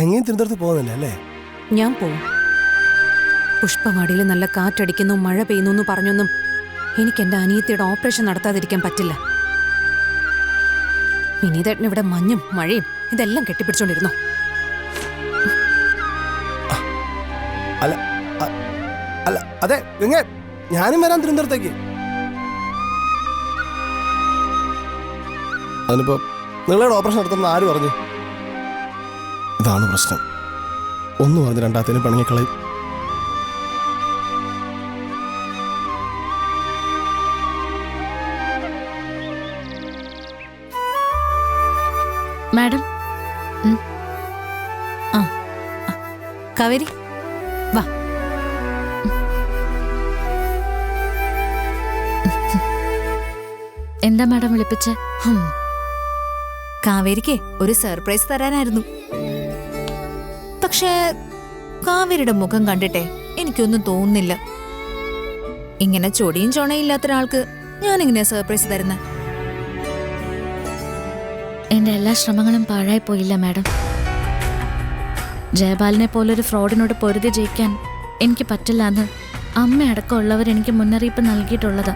ഗംഗയും തിരുവനന്തപുരത്ത് പോകുന്നില്ല അല്ലേ? ഞാൻ പോവും. പുഷ്പവാടിയിൽ നല്ല കാറ്റടിക്കുന്നു, മഴ പെയ്യുന്നു എന്ന് പറഞ്ഞൊന്നും എനിക്ക് എന്റെ അനിയത്തിയുടെ ഓപ്പറേഷൻ നടത്താതിരിക്കാൻ പറ്റില്ല. വിനീതേട്ടൻ ഇവിടെ മഞ്ഞും മഴയും ഇതെല്ലാം കെട്ടിപ്പിടിച്ചോണ്ടിരുന്നു. അല്ല അല്ല അതെ ഗംഗ, ഞാനും വരാൻ തിരുവനന്തപുരത്തേക്ക്. അതിനിപ്പോ നിങ്ങളുടെ ഓപ്പറേഷൻ നടത്തുന്ന ആര് പറഞ്ഞു? ഇതാണ് പ്രശ്നം. ഒന്ന് പറഞ്ഞ് രണ്ടാമത്തേനും പിണങ്ങിക്കളയും. മാഡം, കാവേരി വാ. എന്താ മാഡം വിളിപ്പിച്ചേ? കാവേരിക്ക് ഒരു സർപ്രൈസ് തരാനായിരുന്നു. പക്ഷേ കാവേരിയുടെ മുഖം കണ്ടിട്ടെ എനിക്കൊന്നും തോന്നുന്നില്ല. ഇങ്ങനെ ചൊടിയും ചൊണയും ഇല്ലാത്ത ഒരാൾക്ക് ഞാനെങ്ങനെയാ സർപ്രൈസ് തരുന്നത്? എന്റെ എല്ലാ ശ്രമങ്ങളും പാഴായി പോയില്ല മാഡം. ജയപാലിനെ പോലൊരു ഫ്രോഡിനോട് പൊരുതി ജയിക്കാൻ എനിക്ക് പറ്റില്ല എന്ന് അമ്മയടക്കമുള്ളവർ എനിക്ക് മുന്നറിയിപ്പ് നൽകിയിട്ടുള്ളതാ.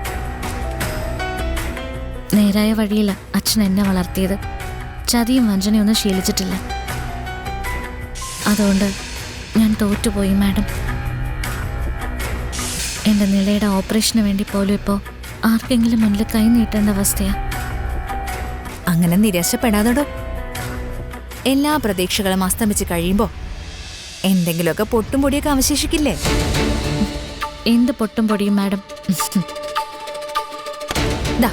നേരായ വഴിയില്ല അച്ഛൻ എന്നെ വളർത്തിയത്. ചതിയും വഞ്ചനയൊന്നും ശീലിച്ചിട്ടില്ല. അതുകൊണ്ട് ഞാൻ തോറ്റുപോയി മാഡം. എന്റെ നിലയുടെ ഓപ്പറേഷന് വേണ്ടി പോലും ഇപ്പോൾ ആർക്കെങ്കിലും മുന്നിൽ കൈ നീട്ടേണ്ട അവസ്ഥയാ. അങ്ങനെ നിരാശപ്പെടാതടോ. എല്ലാ പ്രതീക്ഷകളും അസ്തമിച്ച് കഴിയുമ്പോ എന്തെങ്കിലുമൊക്കെ പൊട്ടും പൊടിയൊക്കെ അവശേഷിക്കില്ലേ? എന്ത് പൊട്ടും പൊടിയും മാഡം? ദാ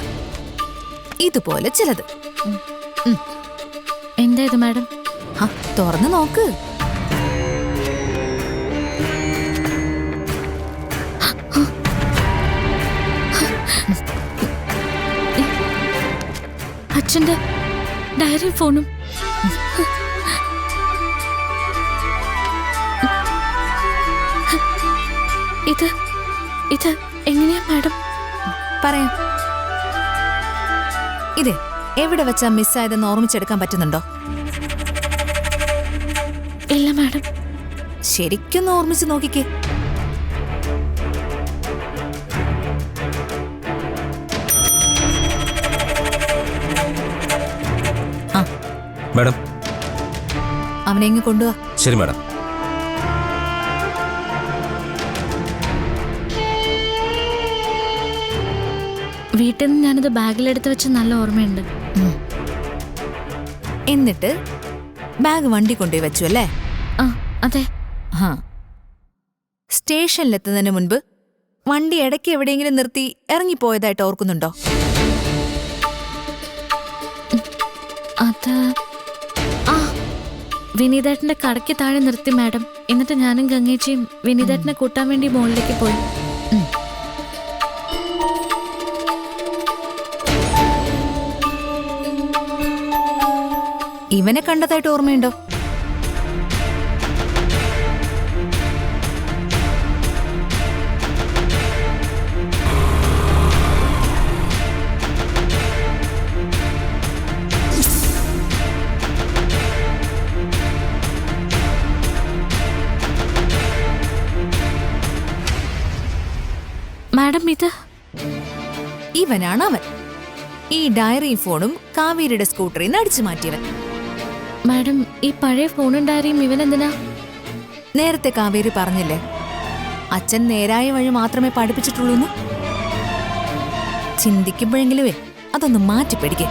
ഇതുപോലെ ചിലത്. എന്താ ഇത് മാഡം? തുറന്നു നോക്ക്. അച്ഛന്റെ ഡയറിയും ഫോണും. ഇത് എങ്ങനെയാ മാഡം? പറയാം. ഇത് എവിടെ വെച്ചാ മിസ്സായതെന്ന് ഓർമ്മിച്ചെടുക്കാൻ പറ്റുന്നുണ്ടോ? ഇല്ല മാഡം. ശരിക്കൊന്ന് ഓർമ്മിച്ച് നോക്കിക്കേ. മാഡം, അവനെ ഇങ്ങ് കൊണ്ടുവാ. ശരി മാഡം. വീട്ടിൽ നിന്ന് ഞാനിത് ബാഗിലെടുത്ത് വെച്ച് നല്ല ഓർമ്മയുണ്ട്. എന്നിട്ട് ബാഗ് വണ്ടി കൊണ്ടുപോയി വെച്ചു അല്ലേ? ആ അതെ. സ്റ്റേഷനിലെത്തുന്നതിന് മുൻപ് വണ്ടി ഇടയ്ക്ക് എവിടെയെങ്കിലും നിർത്തി ഇറങ്ങിപ്പോയതായിട്ട് ഓർക്കുന്നുണ്ടോ? അത് വിനീതേട്ടന്റെ കടയ്ക്ക് താഴെ നിർത്തി മാഡം. എന്നിട്ട് ഞാനും ഗംഗേച്ചിയും വിനീതേട്ടനെ കൂട്ടാൻ വേണ്ടി മുകളിലേക്ക് പോയി. ഇവനെ കണ്ടതായിട്ട് ഓർമ്മയുണ്ടോ? മാഡം, ഇവനാണ് അവൻ. ഈ ഡയറി ഫോണും കാവേരിയുടെ സ്കൂട്ടറിൽ നിന്ന് അടിച്ചു മാറ്റിയവൻ. മാഡം, ഈ പഴയ ഫോണും ഡയറിയും ഇവനെന്തിനാ? നേരത്തെ കാവേരി പറഞ്ഞില്ലേ അച്ഛൻ നേരായ വഴി മാത്രമേ പഠിപ്പിച്ചിട്ടുള്ളൂന്ന്? ചിന്തിക്കുമ്പോഴെങ്കിലുവേ അതൊന്ന് മാറ്റിപ്പിടിക്കേ.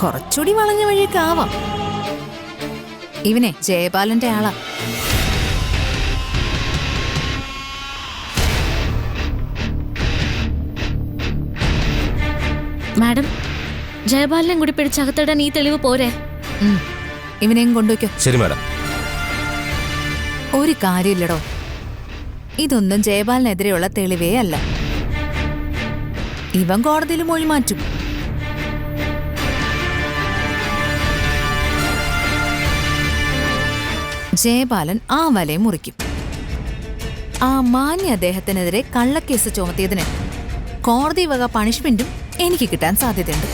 കുറച്ചുകൂടി വളഞ്ഞ വഴിയൊക്കെ ആവാം. ഇവനെ ജയപാലന്റെ ആളാ. മാഡം, ജയപാലിനെയും കൂടി പിടിച്ചകത്തിടാൻ ഈ തെളിവ് പോരെ? ഇവനെയും കൊണ്ടുവയ്ക്കോ. ശരി മാഡം. ഒരു കാര്യമില്ലടോ, ഇതൊന്നും ജയപാലിനെതിരെയുള്ള തെളിവേ അല്ല. ഇവൻ കോടതിയിൽ മൊഴി മാറ്റും. ജയപാലൻ ആ വലയം മുറിക്കും. ആ മാന്യ അദ്ദേഹത്തിനെതിരെ കള്ളക്കേസ് ചുമത്തിയതിന് കോടതി വക പണിഷ്മെന്റും എനിക്ക് കിട്ടാൻ സാധ്യതയുണ്ട്.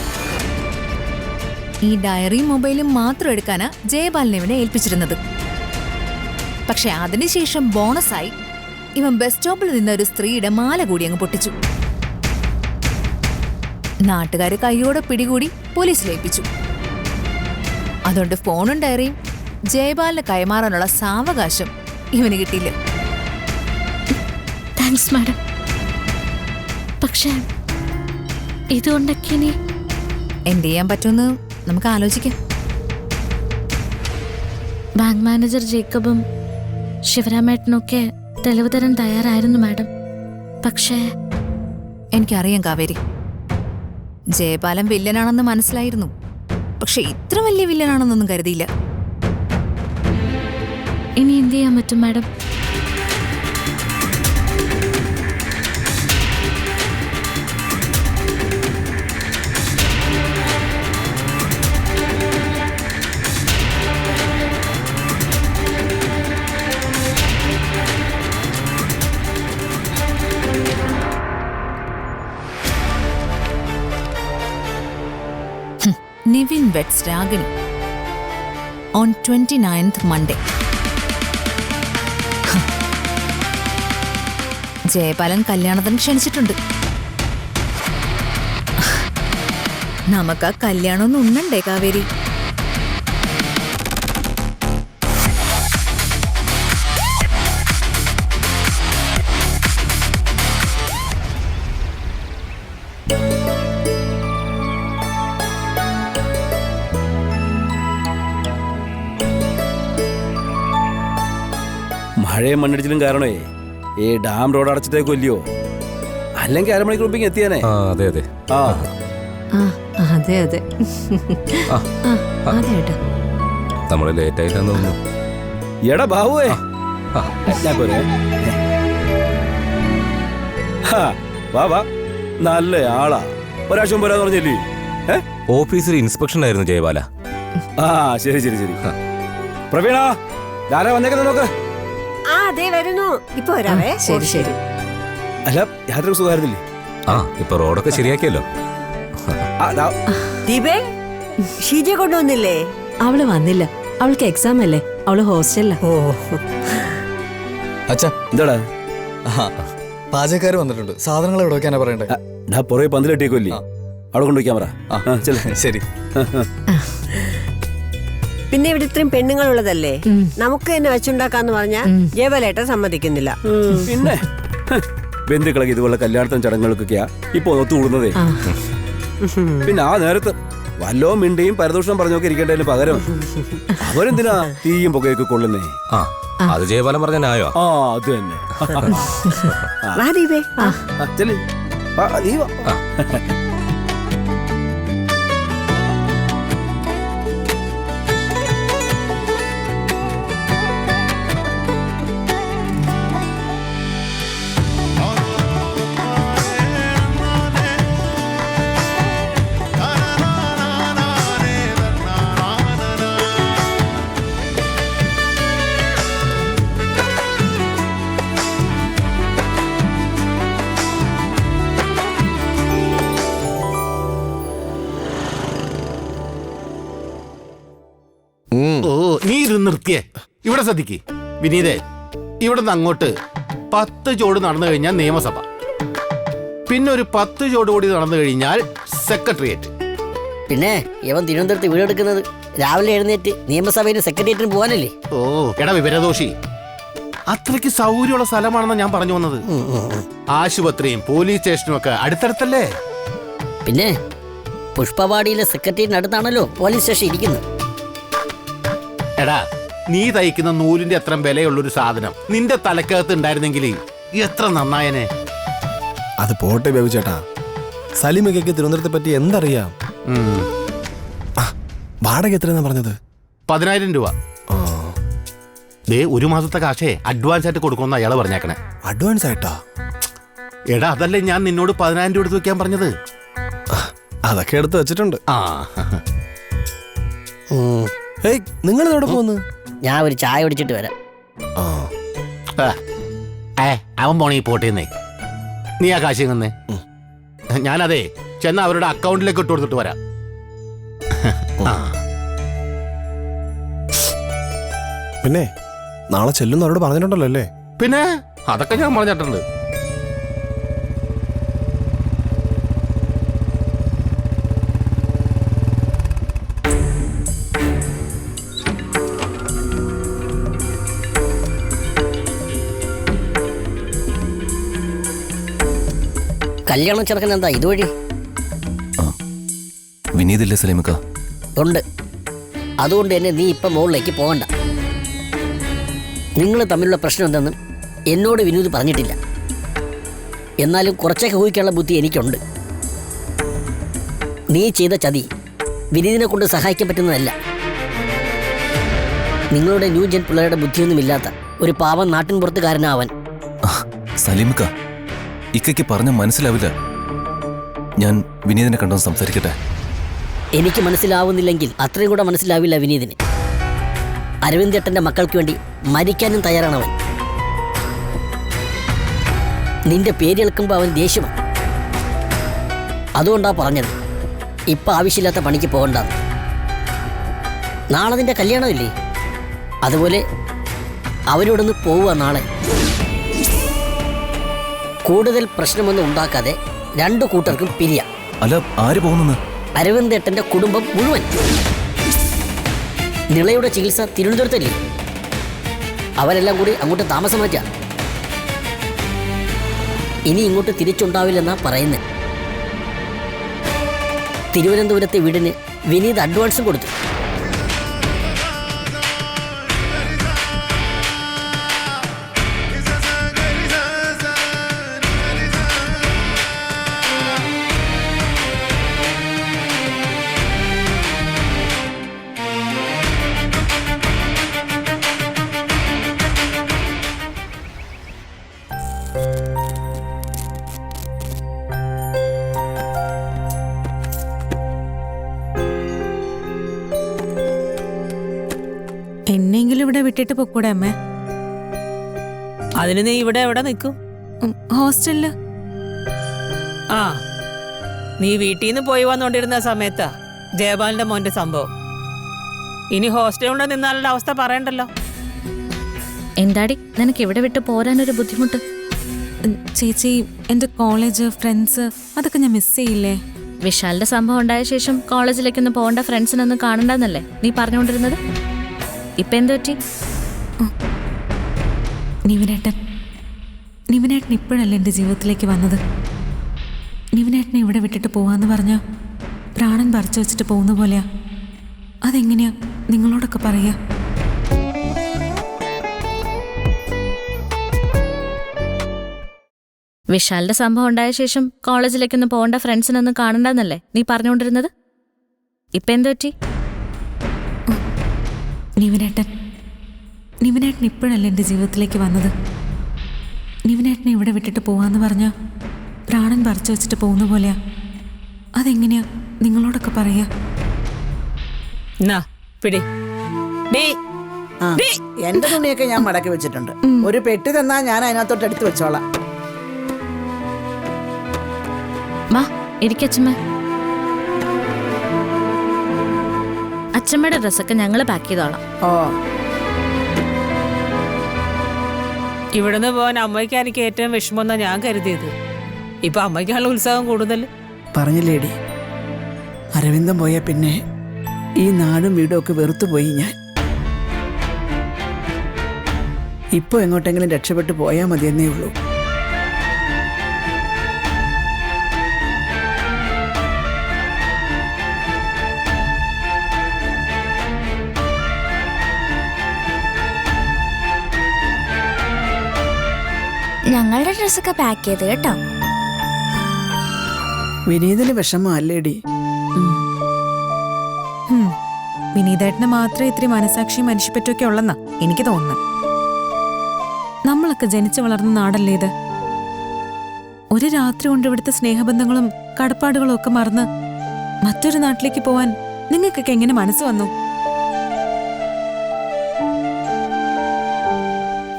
ഈ ഡയറിയും മൊബൈലും മാത്രം എടുക്കാനാ ജയപാലിനെ ഇവനെ ഏൽപ്പിച്ചിരുന്നത്. പക്ഷെ അതിനുശേഷം ബോണസായി ഇവൻ ബസ് സ്റ്റോപ്പിൽ നിന്ന ഒരു സ്ത്രീയുടെ മാല കൂടി അങ്ങ് പൊട്ടിച്ചു. നാട്ടുകാര് കൈയോടെ പിടികൂടി പോലീസിലേൽപ്പിച്ചു. അതുകൊണ്ട് ഫോണും ഡയറിയും ജയപാലിന് കൈമാറാനുള്ള സാവകാശം ഇവന് കിട്ടിയില്ല. Thanks madam. പക്ഷേ ഇതുകൊണ്ടൊക്കെ ഇനി എന്ത് ചെയ്യാൻ പറ്റുമെന്ന് നമുക്ക് ആലോചിക്കാം. ബാങ്ക് മാനേജർ ജേക്കബും ശിവരാമേട്ടനൊക്കെ തെളിവ് തരാൻ തയ്യാറായിരുന്നു മാഡം. പക്ഷേ എനിക്കറിയാം കാവേരി, ജയപാലൻ വില്ലനാണെന്ന് മനസ്സിലായിരുന്നു. പക്ഷെ ഇത്ര വലിയ വില്ലനാണെന്നൊന്നും കരുതിയില്ല. ഇനി എന്ത് ചെയ്യാൻ പറ്റും madam? Nivin vets Ragini on 29th Monday. Jayapalan കല്യാണത്തിന് ക്ഷണിച്ചിട്ടുണ്ട്. നമുക്ക് ആ കല്യാണമൊന്നും ഉണ്ണണ്ടേ കാവേരി? മഴയും മണ്ണിടിച്ചിലും കാരണമേ ഈ ഡാം റോഡ് അടച്ചിട്ടേക്കല്ലയോ, അല്ലെങ്കിൽ അരമണിക്കൂർ മുമ്പ് എത്തിയാനേ. അതെ അതെ. ആ അതെ അതെ അതെ. നമ്മള് ലേറ്റ് ആയിട്ടാന്ന് തോന്നുന്നു. എടാ ബാബുവേ, ഞാൻ പോരെ. വാ വാ, നല്ല ആളാ. ഒരാഴ്ച മുമ്പ് വരാന്ന് പറഞ്ഞില്ലേ? ഓഫീസിൽ ഇൻസ്പെക്ഷൻ ആയിരുന്നു ജയപാല. ആ ശരി ശരി ശരി. പ്രവീണ, ആരാ വന്നേക്കുന്നത് നോക്ക്. വരുന്നു. ഇപ്പൊ വരാവേ. ശരി ശരി. അല്ല, യാത്ര സുഖമായിരുന്നില്ലേ? ആ, ഇപ്പൊ റോഡൊക്കെ ശരിയാക്കിയല്ലോ. ദീപേ, ഷീജയെ കൊണ്ടുവന്നില്ലേ? അവള് വന്നില്ല. അവൾക്ക് എക്സാം അല്ലേ, അവള് ഹോസ്റ്റലിലാ. ഓ അച്ഛാ, എന്താടാ? പാചകക്കാര് വന്നിട്ടുണ്ട്. സാധനങ്ങൾ എവിടെ വെക്കാനാ പറയണ്ടേ? ഞാൻ പുറകെ പന്തിലെട്ടിയേക്കല്ലേ, അവിടെ കൊണ്ടുവയ്ക്കാൻ പറ. ശരി. പിന്നെ ഇവിടെ ഇത്രയും പെണ്ണുങ്ങളുള്ളതല്ലേ, നമുക്ക് തന്നെ വെച്ചുണ്ടാക്കാന്ന് പറഞ്ഞാ ജയപാലേട്ടൻ സമ്മതിക്കുന്നില്ല. പിന്നെ ബന്ധുക്കളൊക്കെ ഇതുപോലെ കല്യാണത്തിന് ചടങ്ങുകൾക്കൊക്കെയാ ഇപ്പൊ ഒത്തുകൂടുന്നതേ. പിന്നെ ആ നേരത്ത് വല്ലോ മിണ്ടിയും പരദൂഷണം പറഞ്ഞൊക്കെ ഇരിക്കേണ്ടതിന് പകരം അവരെന്തിനാ തീയും പുകയൊക്കെ കൊള്ളുന്നേ? ആ, അത് ജയപാലൻ പറഞ്ഞ ന്യായോ? ആ അത് തന്നെ. വാ ദീപേ. ചെല്ലി നീ വാ. നീ ഇത് നിർത്തിയേ. ഇവിടെ ശ്രദ്ധിക്കേ വിനീതേ, ഇവിടുന്ന് അങ്ങോട്ട് 10 ചോട് നടന്നു കഴിഞ്ഞാൽ നിയമസഭ, പിന്നെ ഒരു 10 ചോട് കൂടി നടന്നു കഴിഞ്ഞാൽ സെക്രട്ടേറിയറ്റ്. പിന്നെ ഇവൻ തിരുവനന്തപുരത്ത് വീടെടുക്കുന്നത് രാവിലെ എഴുന്നേറ്റ് നിയമസഭയിലും സെക്രട്ടേറിയറ്റിന് പോകാനല്ലേ? ഓ എടാ വിവരദോഷി, അത്രയ്ക്ക് സൗകര്യമുള്ള സ്ഥലമാണെന്ന് ഞാൻ പറഞ്ഞു വന്നത്. ആശുപത്രിയും പോലീസ് സ്റ്റേഷനും ഒക്കെ അടുത്തടുത്തല്ലേ. പിന്നെ പുഷ്പവാടിയിലെ സെക്രട്ടേറിയറ്റിനടുത്താണല്ലോ പോലീസ് സ്റ്റേഷൻ ഇരിക്കുന്നത്. എടാ, നീ തയ്ക്കുന്ന നൂലിന്റെ അത്ര വിലയുള്ളൊരു സാധനം നിന്റെ തലക്കകത്ത് ഉണ്ടായിരുന്നെങ്കിൽ എത്ര നന്നായനെ. അത് പോട്ടെ ബേബി ചേട്ടാ, സലിമയ്ക്ക് തിരുവനന്തപുരത്തെ പറ്റി എന്തറിയാം? വാടക എത്രയാ പറഞ്ഞത്? 10,000 രൂപ. ദേ, 1 മാസത്തെ കാശേ അഡ്വാൻസ് ആയിട്ട് കൊടുക്കുമെന്ന് അയാള് പറഞ്ഞേക്കണേ. അഡ്വാൻസ് ആയിട്ടാ? എടാ, അതല്ലേ ഞാൻ നിന്നോട് 10,000 രൂപ എടുത്ത് വെക്കാൻ പറഞ്ഞത്. അതൊക്കെ എടുത്ത് വെച്ചിട്ടുണ്ട്. ആ നിങ്ങൾ എവിടെ പോന്ന്? ഞാൻ ഒരു ചായ കുടിച്ചിട്ട് വരാം. അവൻ പോണേ പോട്ടേന്നേ. നീ ആ കാശ് തന്നേ. ഞാനതേ ചെന്ന് അവരുടെ അക്കൗണ്ടിലേക്ക് ഇട്ട് കൊടുത്തിട്ട് വരാം. ആ പിന്നെ നാളെ ചെല്ലുന്ന അവരോട് പറഞ്ഞിട്ടുണ്ടല്ലോ അല്ലേ? പിന്നെ അതൊക്കെ ഞാൻ പറഞ്ഞിട്ടുണ്ട്. കല്യാണ ചെറുക്കൻ എന്താ ഇതുവഴി? വിനീതില്ലേ സലീമക്ക? ഉണ്ട്. അതുകൊണ്ട് തന്നെ നീ ഇപ്പം മുകളിലേക്ക് പോകണ്ട. നിങ്ങൾ തമ്മിലുള്ള പ്രശ്നം എന്തെന്ന് എന്നോട് വിനോദ് പറഞ്ഞിട്ടില്ല. എന്നാലും കുറച്ചൊക്കെ ഊഹിക്കാനുള്ള ബുദ്ധി എനിക്കുണ്ട്. നീ ചെയ്ത ചതി വിനീതിനെ കൊണ്ട് സഹായിക്കാൻ പറ്റുന്നതല്ല. നിങ്ങളുടെ ന്യൂ ജെൻ പിള്ളേരുടെ ബുദ്ധിയൊന്നുമില്ലാത്ത ഒരു പാവം നാട്ടിൻ പുറത്തുകാരനാവൻ. സലീമക്ക, ഇക്കയ്ക്ക് പറഞ്ഞ മനസ്സിലാവില്ല. ഞാൻ വിനീതിനെ കണ്ടോ സംസാരിക്കട്ടെ? എനിക്ക് മനസ്സിലാവുന്നില്ലെങ്കിൽ അത്രയും കൂടെ മനസ്സിലാവില്ല വിനീതിന്. അരവിന്ദ് ഏട്ടൻ്റെ മക്കൾക്ക് വേണ്ടി മരിക്കാനും തയ്യാറാണവൻ. നിന്റെ പേര് കേൾക്കുമ്പോൾ അവൻ ദേഷ്യമാണ്. അതുകൊണ്ടാ പറഞ്ഞത് ഇപ്പം ആവശ്യമില്ലാത്ത പണിക്ക് പോകണ്ടെന്ന്. നാളെ നിന്റെ കല്യാണമില്ലേ? അതുപോലെ അവരോടൊന്ന് പോവുക നാളെ. കൂടുതൽ പ്രശ്നമൊന്നും ഉണ്ടാക്കാതെ രണ്ടു കൂട്ടർക്കും പിരിയാം. അല്ല, ആര് പോകുന്നെന്ന്? അരവിന്ദ് ഏട്ടൻ്റെ കുടുംബം മുഴുവൻ. നിളയുടെ ചികിത്സ തിരുവനന്തപുരത്തല്ലേ? അവരെല്ലാം കൂടി അങ്ങോട്ട് താമസം മാറ്റാം. ഇനി ഇങ്ങോട്ട് തിരിച്ചുണ്ടാവില്ലെന്നാ പറയുന്നത്. തിരുവനന്തപുരത്തെ വീടിന് വിനീത് അഡ്വാൻസും കൊടുത്തു. എന്നെങ്കിലും ഇവിടെ വിട്ടിട്ട് പൊക്കൂടെ അമ്മേ? അതിന് നീ ഇവിടെ എവിടെ നിൽക്കും? ഹോസ്റ്റലില്. ആ, നീ വീട്ടിൽ നിന്ന് പോയി വന്നോണ്ടിരുന്ന സമയത്താ ജയപാലിന്റെ മോന്റെ സംഭവം. ഇനി ഹോസ്റ്റലിൽ കൊണ്ട് നിന്നാലുള്ള അവസ്ഥ പറയണ്ടല്ലോ. എന്താടി നിനക്ക് ഇവിടെ വിട്ട് പോരാനൊരു ബുദ്ധിമുട്ട്? ചേച്ചി, എന്റെ കോളേജ് ഫ്രണ്ട്സ് അതൊക്കെ ഞാൻ മിസ് ചെയ്യില്ലേ? വിശാലിന്റെ സംഭവം ഉണ്ടായ ശേഷം കോളേജിലേക്കൊന്നും പോകേണ്ട, ഫ്രണ്ട്സിനൊന്നും കാണണ്ടെന്നല്ലേ നീ പറഞ്ഞുകൊണ്ടിരുന്നത്? ഇപ്പൊ എന്ത് പറ്റി? നിവിനേട്ടൻ ഇപ്പോഴല്ലേ എൻ്റെ ജീവിതത്തിലേക്ക് വന്നത്. നിവിനേട്ടനെ ഇവിടെ വിട്ടിട്ട് പോവാന്ന് പറഞ്ഞാൽ പ്രാണൻ പറിച്ചു വെച്ചിട്ട് പോകുന്ന പോലെയാ. അതെങ്ങനെയാ നിങ്ങളോടൊക്കെ പറയാ? വിശാലിന്റെ സംഭവം ഉണ്ടായ ശേഷം കോളേജിലേക്കൊന്നും പോകേണ്ട, ഫ്രണ്ട്സിനൊന്നും കാണണ്ടെന്നല്ലേ നീ പറഞ്ഞുകൊണ്ടിരുന്നത്? ഇപ്പൊ എന്ത് പറ്റി? നിവിനേട്ടൻ ഇപ്പോഴല്ലേ എൻ്റെ ജീവിതത്തിലേക്ക് വന്നത്. നിവിനേട്ടനെ ഇവിടെ വിട്ടിട്ട് പോവാന്ന് പറഞ്ഞാൽ പ്രാണൻ പറിച്ചു വെച്ചിട്ട് പോകുന്ന പോലെയാ. അതെങ്ങനെയാ നിങ്ങളോടൊക്കെ പറയാ? എന്റെ തുണിയൊക്കെ ഞാൻ മടക്കി വെച്ചിട്ടുണ്ട്. ഒരു പെട്ടി തന്നാ ഞാൻ അതിനകത്തോട്ട് എടുത്തു വെച്ചോളാം. അച്ഛമ്മയുടെ ഡ്രസ്സൊക്കെ ഞങ്ങൾ പാക്ക് ചെയ്തോളാം. ഓ, ഇവിടുന്ന് പോകാൻ അമ്മയ്ക്ക് എനിക്ക് ഏറ്റവും വിഷമമെന്നാ ഞാൻ കരുതിയത്. ഇപ്പൊ അമ്മയ്ക്കാണുള്ള ഉത്സാഹം കൂടുതൽ. പറഞ്ഞില്ലേടി, അരവിന്ദം പോയ പിന്നെ ഈ നാടും വീടും ഒക്കെ വെറുത്തുപോയി ഞാൻ. ഇപ്പൊ എങ്ങോട്ടെങ്കിലും രക്ഷപ്പെട്ടു പോയാൽ മതിയെന്നേ ഉള്ളൂ. ഞങ്ങളുടെ ഡ്രസ്സൊക്കെ പാക്ക് ചെയ്ത് കേട്ടോ. വിനീതിന് വിഷമം അല്ലേടി? വിനീതേട്ടന് മാത്രമേ ഇത്തിരി മനസാക്ഷിയും മനുഷ്യപ്പറ്റൊക്കെ ഉള്ളെന്നാ എനിക്ക് തോന്നുന്നത്. നമ്മളൊക്കെ ജനിച്ചു വളർന്ന നാടല്ലേ ഇത്. ഒരു രാത്രി കൊണ്ട് ഇവിടുത്തെ സ്നേഹബന്ധങ്ങളും കടപ്പാടുകളും ഒക്കെ മറന്ന് മറ്റൊരു നാട്ടിലേക്ക് പോവാൻ നിങ്ങൾക്കൊക്കെ എങ്ങനെ മനസ്സ് വന്നു?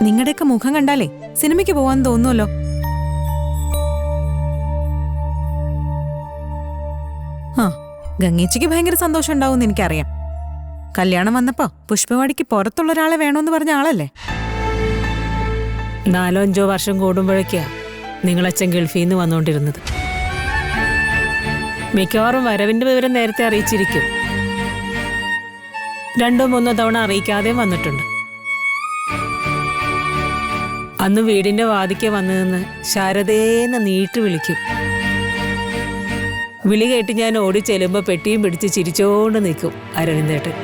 നിങ്ങളുടെയൊക്കെ മുഖം കണ്ടാലേ സിനിമയ്ക്ക് പോവാൻ തോന്നുമല്ലോ. ആ, ഗംഗേച്ചിക്ക് ഭയങ്കര സന്തോഷം ഉണ്ടാവും എനിക്കറിയാം. കല്യാണം വന്നപ്പോ പുഷ്പവാടിക്ക് പുറത്തുള്ള ഒരാളെ വേണോന്ന് പറഞ്ഞ ആളല്ലേ? 4-5 വർഷം കൂടുമ്പോഴേക്കാ നിങ്ങളച്ഛൻ ഗൾഫിൽ നിന്ന് വന്നുകൊണ്ടിരുന്നത്. മിക്കവാറും വരവിന്റെ വിവരം നേരത്തെ അറിയിച്ചിരിക്കും. 2-3 തവണ അറിയിക്കാതെയും വന്നിട്ടുണ്ട്. അന്ന് വീടിന്റെ വാതിക്കെ വന്നു നിന്ന് ശാരദേന്ന് നീട്ടി വിളിക്കും. വിളി കേട്ട് ഞാൻ ഓടി ചെല്ലുമ്പോ പെട്ടിയും പിടിച്ച് ചിരിച്ചോണ്ട് നിൽക്കും അരവിന്ദേട്ടൻ.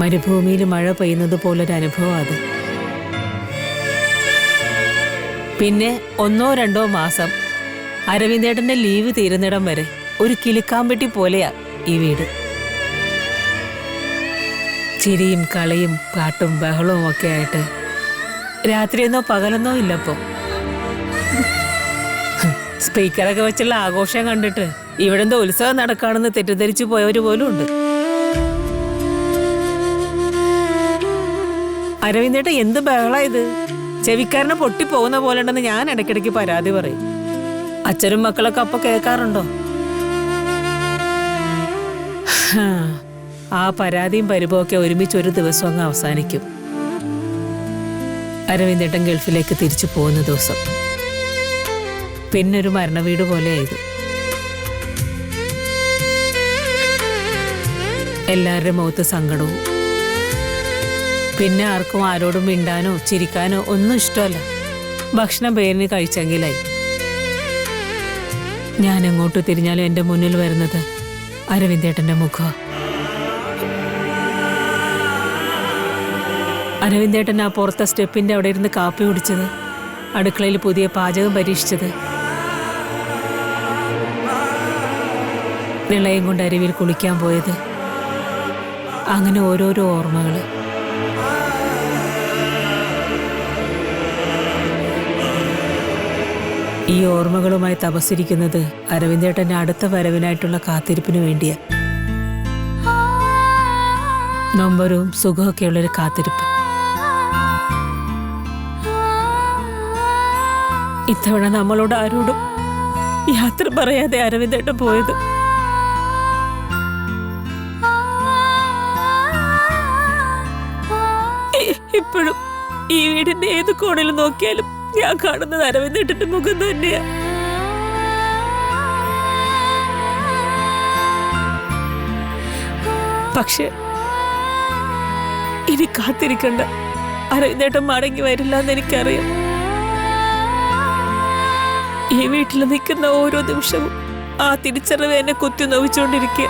മരുഭൂമിയിൽ മഴ പെയ്യുന്നത് പോലൊരു അനുഭവം അത്. പിന്നെ 1-2 മാസം അരവിന്ദേട്ടന്റെ ലീവ് തീരുന്നിടം വരെ ഒരു കിളിക്കാമ്പെട്ടി പോലെയാ ഈ വീട്. ചിരിയും കളിയും പാട്ടും ബഹളവും ഒക്കെ ആയിട്ട് രാത്രിയെന്നോ പകലെന്നോ ഇല്ലപ്പോ. സ്പീക്കറൊക്കെ വെച്ചുള്ള ആഘോഷം കണ്ടിട്ട് ഇവിടെന്തോ ഉത്സവം നടക്കാണെന്ന് തെറ്റിദ്ധരിച്ചു പോയവര് പോലും ഉണ്ട്. അരവിന്ദേട്ട എന്ത് ബഹള ഇത്? ചെവിക്കാരനെ പൊട്ടിപ്പോകുന്ന പോലെ ഉണ്ടെന്ന് ഞാൻ ഇടയ്ക്കിടയ്ക്ക് പരാതി പറയും. അച്ഛനും മക്കളൊക്കെ അപ്പൊ കേൾക്കാറുണ്ടോ? ആ പരാതിയും പരിഭവമൊക്കെ ഒരുമിച്ച് ഒരു ദിവസം അങ്ങ് അവസാനിക്കും. അരവിന്ദേട്ടൻ ഗൾഫിലേക്ക് തിരിച്ചു പോകുന്ന ദിവസം. പിന്നൊരു മരണവീട് പോലെയായത്. എല്ലാവരുടെ മുഖത്ത് സങ്കടവും. പിന്നെ ആർക്കും ആരോടും മിണ്ടാനോ ചിരിക്കാനോ ഒന്നും ഇഷ്ടമല്ല. ഭക്ഷണം പേരിന് കഴിച്ചെങ്കിലായി. ഞാൻ എങ്ങോട്ട് തിരിഞ്ഞാലും എൻ്റെ മുന്നിൽ വരുന്നത് അരവിന്ദേട്ടൻ്റെ മുഖം. അരവിന്ദേട്ടൻ ആ പുറത്തെ സ്റ്റെപ്പിൻ്റെ അവിടെ ഇരുന്ന് കാപ്പി കുടിച്ചത്, അടുക്കളയിൽ പുതിയ പാചകം പരീക്ഷിച്ചത്, നിളയും കൊണ്ട് അരുവിയിൽ കുളിക്കാൻ പോയത്, അങ്ങനെ ഓരോരോ ഓർമ്മകൾ. ഈ ഓർമ്മകളുമായി തപസ്സിരിക്കുന്നത് അരവിന്ദേട്ടന്റെ അടുത്ത വരവിനായിട്ടുള്ള കാത്തിരിപ്പിന് വേണ്ടിയാ. നൊമ്പരവും സുഖമൊക്കെയുള്ളൊരു കാത്തിരിപ്പ്. ഇത്തവണ നമ്മളോട് ആരോടും യാത്ര പറയാതെ അരവിന്ദേട്ടൻ പോയത്. ഇപ്പോഴും ഈ വീടിന്റെ ഏത് കോണിൽ നോക്കിയാലും ഞാൻ കാണുന്നത് അരവിന്ദേട്ടന്റെ മുഖം തന്നെയാ. പക്ഷെ ഇനി കാത്തിരിക്കണ്ട, അരവിന്ദേട്ടൻ മടങ്ങി വരില്ല എന്ന് എനിക്കറിയാം. ഈ വീട്ടിൽ നിൽക്കുന്ന ഓരോ നിമിഷവും ആ തിരിച്ചറിവ് എന്നെ കുത്തി നോവിച്ചുകൊണ്ടിരിക്കുക.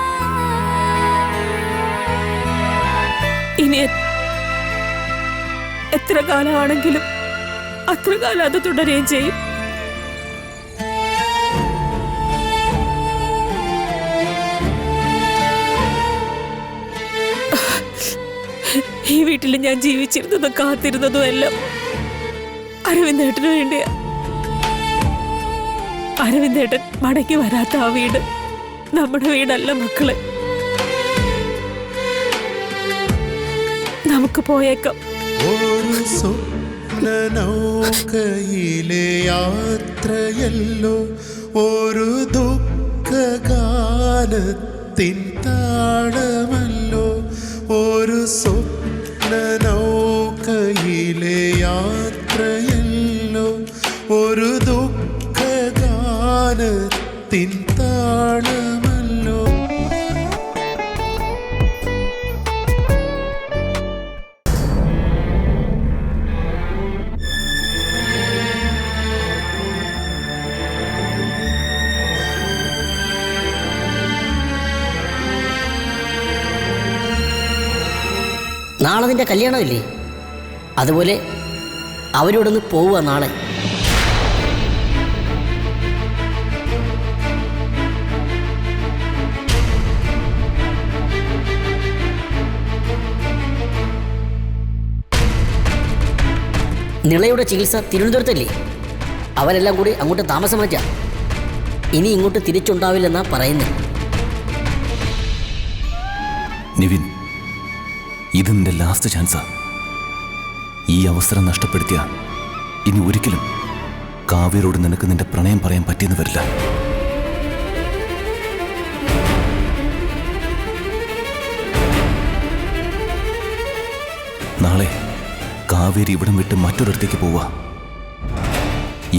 ഇനി എത്ര കാലമാണെങ്കിലും അത്ര കാലം അത് തുടരുകയും ചെയ്യും. ഈ വീട്ടിൽ ഞാൻ ജീവിച്ചിരുന്നതും കാത്തിരുന്നതും എല്ലാം അരവിന്ദേട്ടന് വേണ്ടിയാ. അരവിന്ദേട്ടൻ മടങ്ങി വരാത്ത ആ വീട് നമ്മുടെ വീടല്ല മക്കളെ. നമുക്ക് പോയേക്കാം. ഒരു സ്വപ്നനൗകയിലെ യാത്രയല്ലോ, ഒരു ദുഃഖഗാനത്തിൻ താളമല്ലോ. ഒരു സ്വപ്നനൗകയിലെ യാത്രയല്ലോ, ഒരു ദുഃഖഗാനത്തിൻ താളമല്ലോ. നാളെ നിന്റെ കല്യാണമില്ലേ? അതുപോലെ അവരോടൊന്ന് പോവുക നാളെ. നിളയുടെ ചികിത്സ തിരുവനന്തപുരത്തല്ലേ? അവരെല്ലാം കൂടി അങ്ങോട്ട് താമസം മാറ്റാം. ഇനി ഇങ്ങോട്ട് തിരിച്ചുണ്ടാവില്ലെന്നാ പറയുന്നത്. നിവിൻ, ഇത് നിന്റെ ലാസ്റ്റ് ചാൻസാ. ഈ അവസരം നഷ്ടപ്പെടുത്തിയ ഇനി ഒരിക്കലും കാവ്യരോട് നിനക്ക് നിന്റെ പ്രണയം പറയാൻ പറ്റിയെന്ന് വരില്ല. നാളെ കാവേരി ഇവിടം വിട്ട് മറ്റൊരിടത്തേക്ക് പോവാ.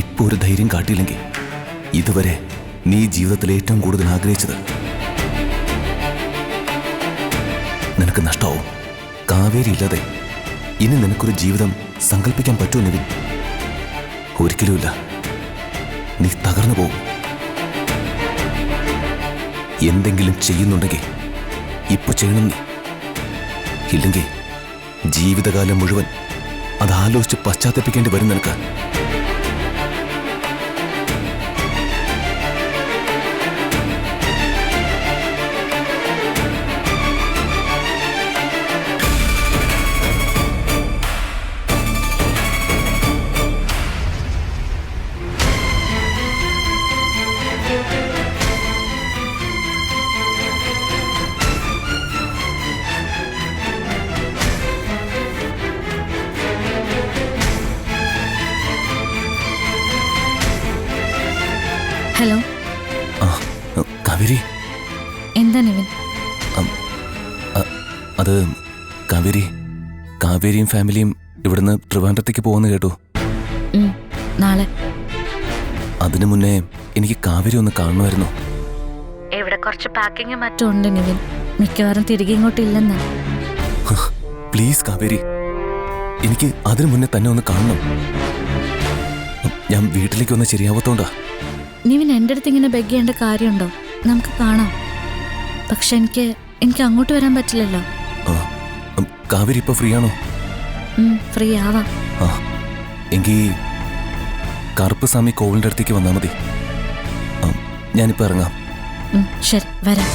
ഇപ്പൊ ഒരു ധൈര്യം കാട്ടിയില്ലെങ്കിൽ ഇതുവരെ നീ ജീവിതത്തിൽ ഏറ്റവും കൂടുതൽ ആഗ്രഹിച്ചത് നിനക്ക് നഷ്ടമാവും. കാവേരി ഇല്ലാതെ ഇനി നിനക്കൊരു ജീവിതം സങ്കല്പിക്കാൻ പറ്റുമോ നിവിൻ? ഒരിക്കലുമില്ല. നീ തകർന്നു പോകും. എന്തെങ്കിലും ചെയ്യുന്നുണ്ടെങ്കിൽ ഇപ്പൊ ചെയ്യണം നീ. ഇല്ലെങ്കിൽ ജീവിതകാലം മുഴുവൻ അത് ആലോചിച്ച് പശ്ചാത്തപിക്കേണ്ടി വരും നിനക്ക്. ഹലോ. കാവേരി. എന്താ നിവിൻ? അത് കാവേരിയും ഫാമിലിയും ഇവിടുന്ന് ട്രിവാൻഡ്രത്തേക്ക് പോകുന്ന കേട്ടു. നാളെ. അതിനു മുന്നേ എനിക്ക് കാവേരി ഒന്ന് കാണുമായിരുന്നു. ഇവിടെ കുറച്ച് പാക്കിങ് മറ്റും ഉണ്ട് നിവിൻ. മിക്കവാറും തിരികെ ഇങ്ങോട്ട് ഇല്ലെന്നാ. പ്ലീസ് കാവേരി, എനിക്ക് അതിനു മുന്നേ തന്നെ ഒന്ന് കാണണം. ഞാൻ വീട്ടിലേക്ക് ഒന്ന് ശരിയാവത്തോണ്ടാ. നിവിൻ എൻ്റെ അടുത്ത് ഇങ്ങനെ ബെഗ് ചെയ്യേണ്ട കാര്യമുണ്ടോ? നമുക്ക് കാണാം. പക്ഷെ എനിക്ക് അങ്ങോട്ട് വരാൻ പറ്റില്ലല്ലോ. കാവേരി ഇപ്പൊ ഫ്രീ ആണോ? ഫ്രീ ആവാം. എങ്കിൽ കറുപ്പസ്വാമി കോവിലിന്റെ അടുത്തേക്ക് വന്നാൽ മതി. ഞാനിപ്പോ ഇറങ്ങാം. ശരി, വരാം.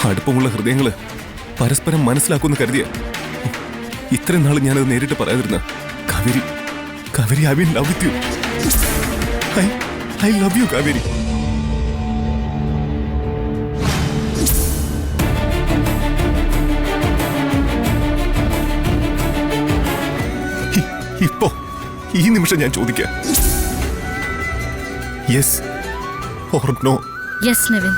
അടുപ്പമുള്ള ഹൃദയങ്ങള് പരസ്പരം മനസ്സിലാക്കുമെന്ന് കരുതിയ ഇത്രയും നാൾ ഞാനത് നേരിട്ട് പറയാതിരുന്ന. Kaveri, I will love with you. I love you Kaveri. ഇപ്പോ ഈ നിമിഷം ഞാൻ ചോദിക്കാം, yes or no? Yes Nivin.